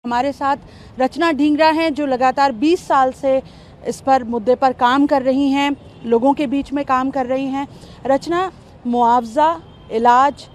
हमारे साथ रचना ढींगरा हैं जो लगातार 20 साल से इस पर मुद्दे पर काम कर रही हैं, लोगों के बीच में काम कर रही हैं। रचना, मुआवजा, इलाज,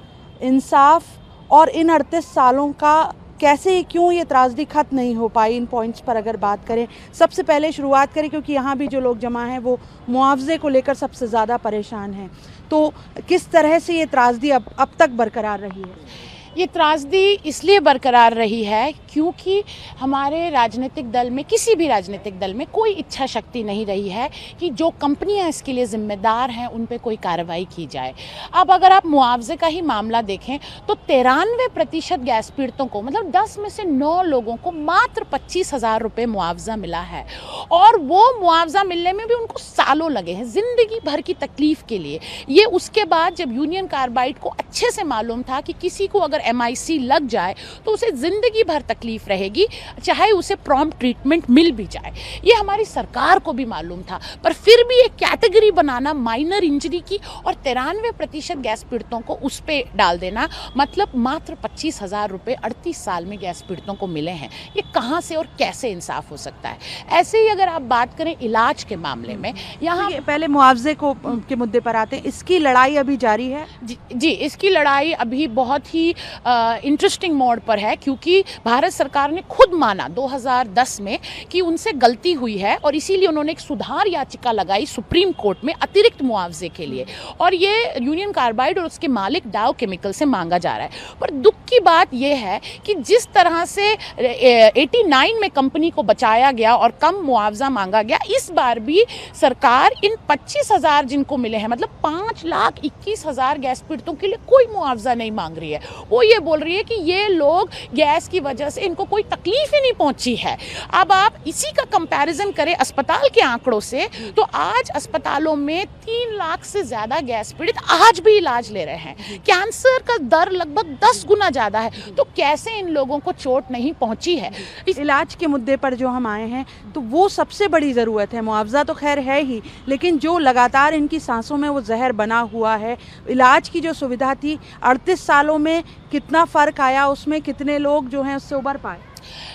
इंसाफ और इन 38 सालों का कैसे क्यों ये त्रासदी खत्म नहीं हो पाई, इन पॉइंट्स पर अगर बात करें। सबसे पहले शुरुआत करें क्योंकि यहाँ भी जो लोग जमा हैं वो मुआवजे को लेकर सबसे ज़्यादा परेशान हैं। तो किस तरह से ये त्रासदी अब तक बरकरार रही है? ये त्रासदी इसलिए बरकरार रही है क्योंकि हमारे राजनीतिक दल में, किसी भी राजनीतिक दल में कोई इच्छा शक्ति नहीं रही है कि जो कंपनियां इसके लिए जिम्मेदार हैं उन पे कोई कार्रवाई की जाए। अब अगर आप मुआवजे का ही मामला देखें तो 93% गैस पीड़ितों को, मतलब 10 में से 9 लोगों को मात्र 25,000 रुपये मुआवजा मिला है। और वो मुआवजा मिलने में भी उनको सालों लगे हैं, जिंदगी भर की तकलीफ के लिए। ये उसके बाद जब यूनियन कार्बाइड को अच्छे से मालूम था कि किसी को अगर MIC लग जाए तो उसे जिंदगी भर तकलीफ रहेगी, चाहे उसे प्रॉम्प्ट ट्रीटमेंट मिल भी जाए। ये हमारी सरकार को भी मालूम था, पर फिर भी एक कैटेगरी बनाना माइनर इंजरी की और 93% गैस पीड़ितों को उस पे डाल देना, मतलब मात्र 25,000 रुपये 38 साल में गैस पीड़ितों को मिले हैं। ये कहाँ से और कैसे इंसाफ हो सकता है? ऐसे ही अगर आप बात करें इलाज के मामले में, यहाँ पहले मुआवजे को के मुद्दे पर आते हैं। इसकी लड़ाई अभी जारी है? जी, इसकी लड़ाई अभी बहुत ही इंटरेस्टिंग मोड पर है क्योंकि भारत सरकार ने खुद माना 2010 में कि उनसे गलती हुई है और इसीलिए उन्होंने एक सुधार याचिका लगाई सुप्रीम कोर्ट में अतिरिक्त मुआवजे के लिए, और ये यूनियन कार्बाइड और उसके मालिक डाउ केमिकल से मांगा जा रहा है। पर दुख की बात यह है कि जिस तरह से 89 में कंपनी को बचाया गया और कम मुआवजा मांगा गया, इस बार भी सरकार इन 25,000 जिनको मिले हैं, मतलब 5,21,000 गैस पीड़ितों के लिए कोई मुआवजा नहीं मांग रही है। वो ये बोल रही है कि ये लोग गैस की वजह से इनको कोई तकलीफ ही नहीं पहुंची है। अब आप इसी का कंपैरिजन करें अस्पताल के आंकड़ों से, तो आज अस्पतालों में 3 लाख से ज्यादा गैस पीड़ित आज भी इलाज ले रहे हैं। कैंसर का दर लगभग 10 गुना ज्यादा है। तो कैसे इन लोगों को चोट नहीं पहुंची है? इलाज के मुद्दे पर जो हम आए हैं तो वो सबसे बड़ी ज़रूरत है। मुआवजा तो खैर है ही, लेकिन जो लगातार इनकी सांसों में वो जहर बना हुआ है। इलाज की जो सुविधा थी, 38 सालों में कितना फ़र्क आया, उसमें कितने लोग जो हैं उससे उबर पाए?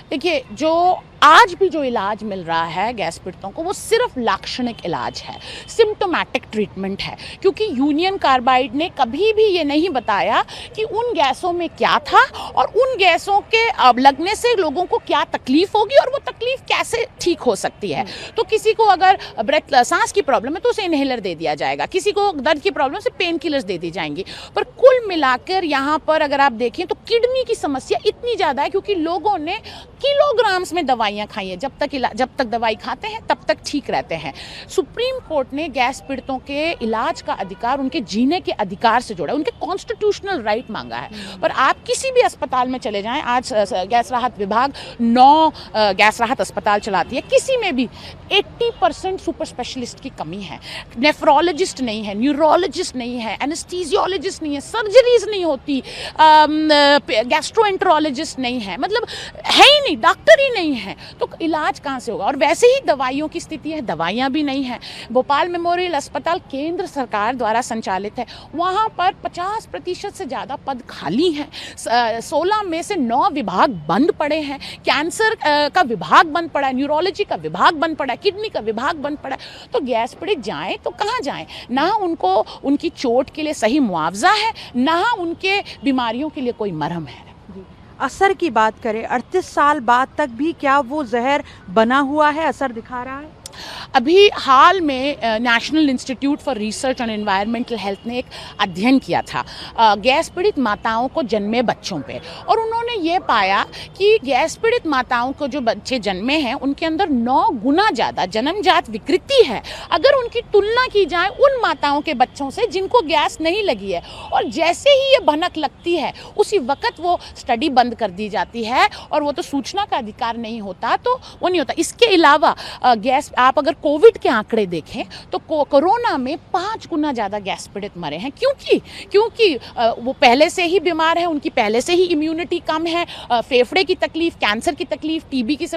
देखिए, जो आज भी जो इलाज मिल रहा है गैस पीड़ितों को वो सिर्फ लाक्षणिक इलाज है, सिम्टोमैटिक ट्रीटमेंट है, क्योंकि यूनियन कार्बाइड ने कभी भी ये नहीं बताया कि उन गैसों में क्या था और उन गैसों के लगने से लोगों को क्या तकलीफ होगी और वो तकलीफ कैसे ठीक हो सकती है। तो किसी को अगर सांस की प्रॉब्लम है तो उसे इनहेलर दे दिया जाएगा, किसी को दर्द की प्रॉब्लम से पेन किलर्स दे दी जाएंगी। पर कुल मिलाकर यहाँ पर अगर आप देखें तो किडनी की समस्या इतनी ज़्यादा है क्योंकि लोगों ने किलोग्राम्स में दवाइयाँ खाई हैं। जब तक दवाई खाते हैं तब तक ठीक रहते हैं। सुप्रीम कोर्ट ने गैस पीड़ितों के इलाज का अधिकार उनके जीने के अधिकार से जोड़ा, उनके कॉन्स्टिट्यूशनल राइट मांगा है। पर आप किसी भी अस्पताल में चले जाएं, आज गैस राहत विभाग 9 गैस राहत अस्पताल चलाती है, किसी में भी 80% सुपर स्पेशलिस्ट की कमी है। नेफ्रोलॉजिस्ट नहीं है, न्यूरोलॉजिस्ट नहीं है, एनेस्थीसियोलॉजिस्ट नहीं है, सर्जरीज नहीं होती, गैस्ट्रोएंटरोलॉजिस्ट नहीं है, मतलब है ही नहीं, डॉक्टर ही नहीं है। तो इलाज कहाँ से होगा? और वैसे ही दवाइयों की स्थिति है, दवाइयाँ भी नहीं हैं। भोपाल मेमोरियल अस्पताल केंद्र सरकार द्वारा संचालित है, वहाँ पर 50% से ज़्यादा पद खाली हैं। 16 में से 9 विभाग बंद पड़े हैं। कैंसर का विभाग बंद पड़ा है, न्यूरोलॉजी का विभाग बंद पड़ा है, किडनी का विभाग बंद पड़ा है। तो गैस पीड़ित जाएँ तो कहाँ जाएँ? ना उनको उनकी चोट के लिए सही मुआवजा है, ना उनके बीमारियों के लिए कोई मरहम है। असर की बात करें, 38 साल बाद तक भी क्या वो जहर बना हुआ है, असर दिखा रहा है? अभी हाल में national institute for research on environmental health ने एक अध्ययन किया था गैस पीड़ित माताओं को जन्मे बच्चों पे, और उन्होंने ये पाया कि गैस पीड़ित माताओं को जो बच्चे जन्मे हैं उनके अंदर 9 गुना ज़्यादा जन्मजात विकृति है अगर उनकी तुलना की जाए उन माताओं के बच्चों से जिनको गैस नहीं लगी है। और जैसे ही ये भनक लगती है उसी वक्त वो स्टडी बंद कर दी जाती है, और वो तो सूचना का अधिकार नहीं होता, तो वो नहीं होता। इसके अलावा गैस आप अगर कोविड के आंकड़े देखें तो कोरोना में 5 गुना ज़्यादा गैस पीड़ित मरे हैं। क्योंकि वो पहले से ही बीमार हैं, उनकी पहले से ही इम्यूनिटी कम है, फेफड़े की तकलीफ, कैंसर की तकलीफ, टीबी की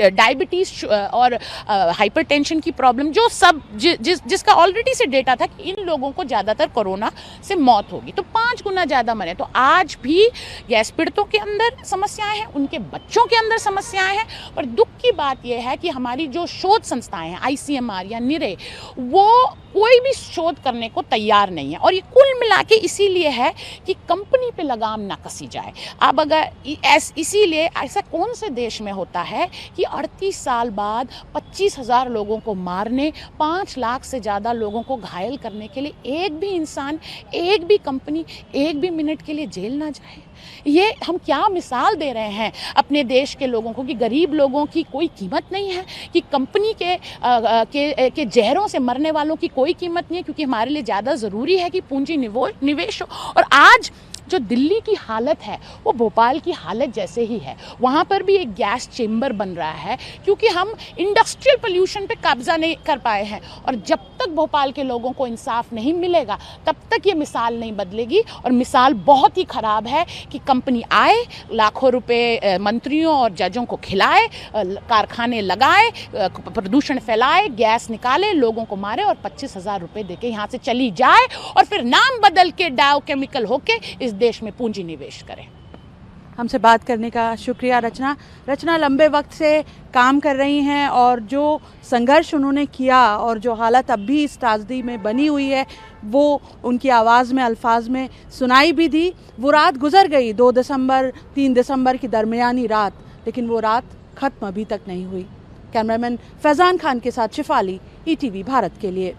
डायबिटीज़ और हाइपरटेंशन की प्रॉब्लम, जो सब जिसका ऑलरेडी से डेटा था कि इन लोगों को ज़्यादातर कोरोना से मौत होगी, तो 5 गुना ज़्यादा मरे। तो आज भी गैस पीड़ितों के अंदर समस्याएं हैं, उनके बच्चों के अंदर समस्याएं हैं। पर दुख की बात यह है कि हमारी जो शोध संस्थाएं हैं, ICMR या निरे, वो कोई भी शोध करने को तैयार नहीं है। और ये कुल मिला के इसीलिए है कि कंपनी पे लगाम ना कसी जाए। अब अगर इसीलिए ऐसा कौन से देश में होता है कि 38 साल बाद 25,000 लोगों को मारने, 5 लाख से ज़्यादा लोगों को घायल करने के लिए एक भी इंसान, एक भी कंपनी, एक भी मिनट के लिए जेल ना जाए? ये हम क्या मिसाल दे रहे हैं अपने देश के लोगों को कि गरीब लोगों की कोई कीमत नहीं है, कि कंपनी के जहरों से मरने वालों की कोई कीमत नहीं है, क्योंकि हमारे लिए ज़्यादा ज़रूरी है कि पूंजी निवेश हो। और आज जो दिल्ली की हालत है वो भोपाल की हालत जैसे ही है। वहाँ पर भी एक गैस चेम्बर बन रहा है क्योंकि हम इंडस्ट्रियल पोल्यूशन पे कब्जा नहीं कर पाए हैं। और जब तक भोपाल के लोगों को इंसाफ नहीं मिलेगा तब तक ये मिसाल नहीं बदलेगी। और मिसाल बहुत ही ख़राब है कि कंपनी आए, लाखों रुपए मंत्रियों और जजों को खिलाए, कारखाने लगाए, प्रदूषण फैलाए, गैस निकाले, लोगों को मारे और 25,000 रुपये देके यहाँ से चली जाए, और फिर नाम बदल के डाउ केमिकल होके इस देश में पूंजी निवेश करें। हमसे बात करने का शुक्रिया रचना लंबे वक्त से काम कर रही हैं और जो संघर्ष उन्होंने किया और जो हालत अब भी इस त्रासदी में बनी हुई है वो उनकी आवाज़ में, अल्फाज में सुनाई भी दी। वो रात गुजर गई, 2 दिसंबर 3 दिसंबर की दरमियानी रात, लेकिन वो रात ख़त्म अभी तक नहीं हुई। कैमरामैन फैज़ान खान के साथ शिफाली, ETV भारत के लिए।